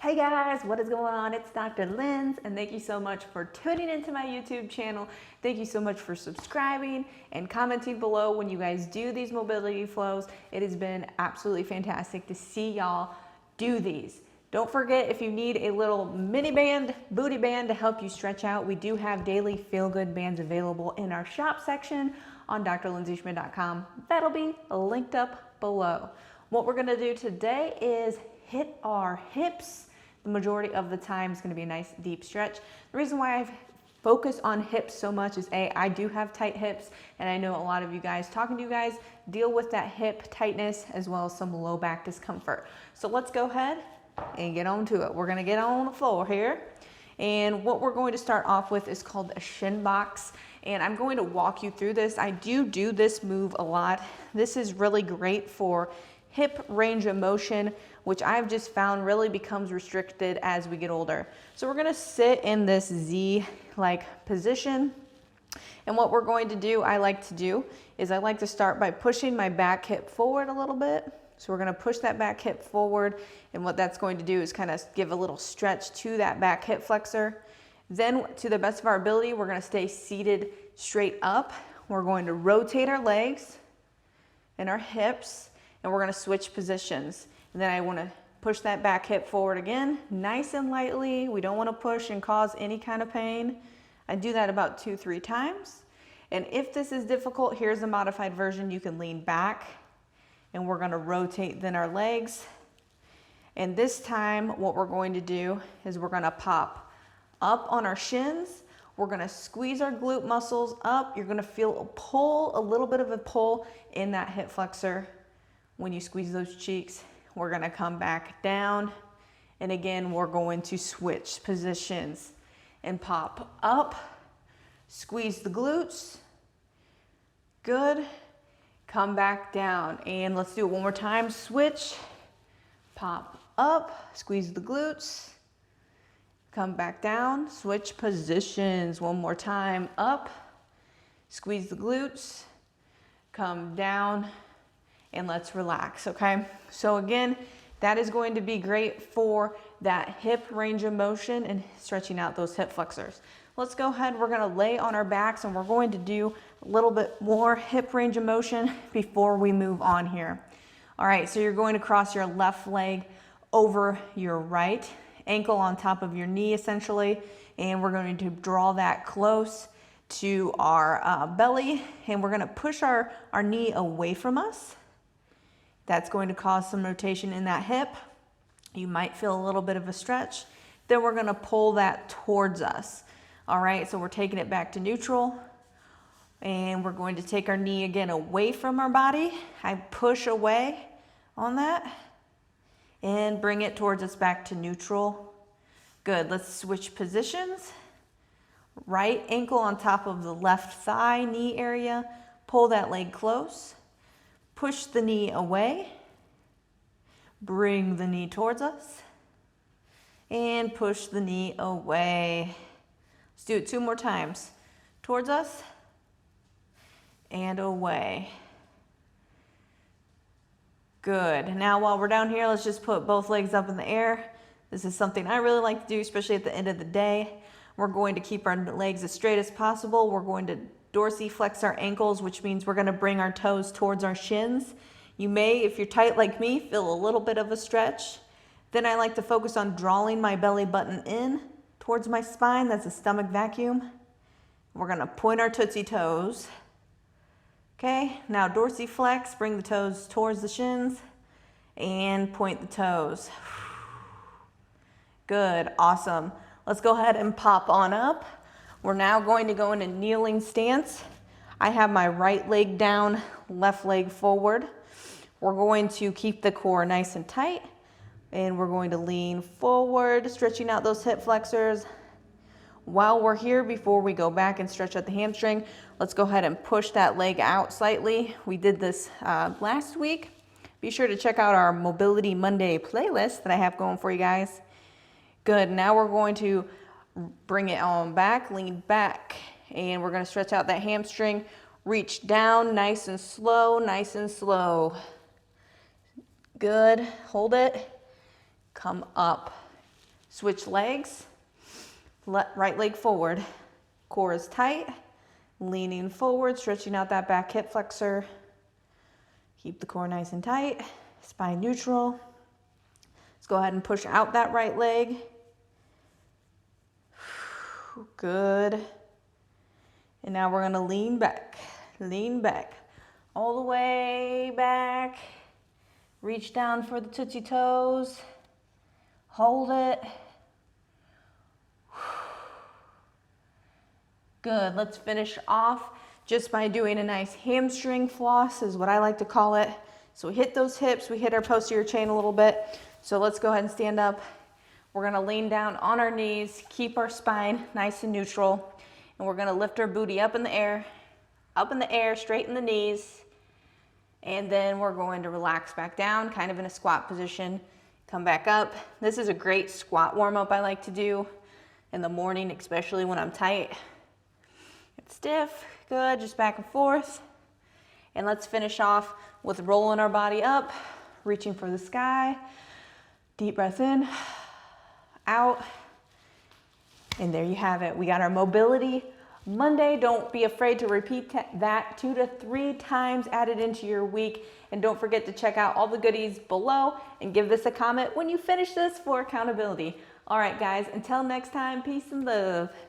Hey guys, what is going on? It's Dr. Linz, and thank you so much for tuning into my YouTube channel. Thank you so much for subscribing and commenting below when you guys do these mobility flows. It has been absolutely fantastic to see y'all do these. Don't forget, if you need a little mini band, booty band to help you stretch out, we do have daily feel-good bands available in our shop section on drlindsayschmidt.com. That'll be linked up below. What we're gonna do today is hit our hips. The majority of the time is going to be a nice deep stretch. The reason why I've focused on hips so much is I do have tight hips, and I know a lot of you guys, talking to you guys, deal with that hip tightness as well as some low back discomfort. So let's go ahead and get on to it. We're going to get on the floor here. And what we're going to start off with is called a shin box. And I'm going to walk you through this. I do this move a lot. This is really great for hip range of motion, which I've just found really becomes restricted as we get older. So we're gonna sit in this Z-like position. And what we're going to do, I like to start by pushing my back hip forward a little bit. So we're gonna push that back hip forward. And what that's going to do is kind of give a little stretch to that back hip flexor. Then to the best of our ability, we're gonna stay seated straight up. We're going to rotate our legs and our hips, and we're gonna switch positions. And then I wanna push that back hip forward again, nice and lightly. We don't wanna push and cause any kind of pain. I do that about 2-3 times. And if this is difficult, here's a modified version. You can lean back, and we're gonna rotate then our legs. And this time, what we're going to do is we're gonna pop up on our shins. We're gonna squeeze our glute muscles up. You're gonna feel a pull, a little bit of a pull in that hip flexor. When you squeeze those cheeks, we're gonna come back down. And again, we're going to switch positions and pop up, squeeze the glutes. Good. Come back down. And let's do it one more time. Switch, pop up, squeeze the glutes. Come back down, switch positions. One more time. Up, squeeze the glutes, come down, and let's relax, okay? So again, that is going to be great for that hip range of motion and stretching out those hip flexors. Let's go ahead, we're gonna lay on our backs, and we're going to do a little bit more hip range of motion before we move on here. All right, so you're going to cross your left leg over your right, ankle on top of your knee essentially, and we're going to draw that close to our belly, and we're gonna push our knee away from us. That's going to cause some rotation in that hip. You might feel a little bit of a stretch. Then we're gonna pull that towards us. All right, so we're taking it back to neutral, and we're going to take our knee again away from our body. I push away on that and bring it towards us back to neutral. Good, let's switch positions. Right ankle on top of the left thigh, knee area. Pull that leg close. Push the knee away, bring the knee towards us, and push the knee away. Let's do it 2 more times. Towards us, and away. Good. Now while we're down here, let's just put both legs up in the air. This is something I really like to do, especially at the end of the day. We're going to keep our legs as straight as possible. We're going to dorsiflex our ankles, which means we're gonna bring our toes towards our shins. You may, if you're tight like me, feel a little bit of a stretch. Then I like to focus on drawing my belly button in towards my spine. That's a stomach vacuum. We're gonna point our tootsie toes. Okay, now dorsiflex, bring the toes towards the shins and point the toes. Good, awesome. Let's go ahead and pop on up. We're now going to go into kneeling stance. I have my right leg down, left leg forward. We're going to keep the core nice and tight, and we're going to lean forward, stretching out those hip flexors. While we're here, before we go back and stretch out the hamstring, let's go ahead and push that leg out slightly. We did this last week. Be sure to check out our Mobility Monday playlist that I have going for you guys. Good, now we're going to bring it on back, lean back, and we're gonna stretch out that hamstring. Reach down, nice and slow, nice and slow. Good, hold it, come up. Switch legs, right leg forward. Core is tight, leaning forward, stretching out that back hip flexor. Keep the core nice and tight, spine neutral. Let's go ahead and push out that right leg. Good. And now we're gonna lean back, all the way back. Reach down for the Tootsie Toes. Hold it. Good, let's finish off just by doing a nice hamstring floss is what I like to call it. So we hit those hips, we hit our posterior chain a little bit. So let's go ahead and stand up. We're gonna lean down on our knees, keep our spine nice and neutral, and we're gonna lift our booty up in the air, straighten the knees, and then we're going to relax back down, kind of in a squat position. Come back up. This is a great squat warm-up I like to do in the morning, especially when I'm tight. Get stiff, good, just back and forth. And let's finish off with rolling our body up, reaching for the sky. Deep breath in, out, and there you have it. We got our mobility Monday. Don't be afraid to repeat that 2 to 3 times, add it into your week. And don't forget to check out all the goodies below and give this a comment when you finish this for accountability. All right, guys, until next time, peace and love.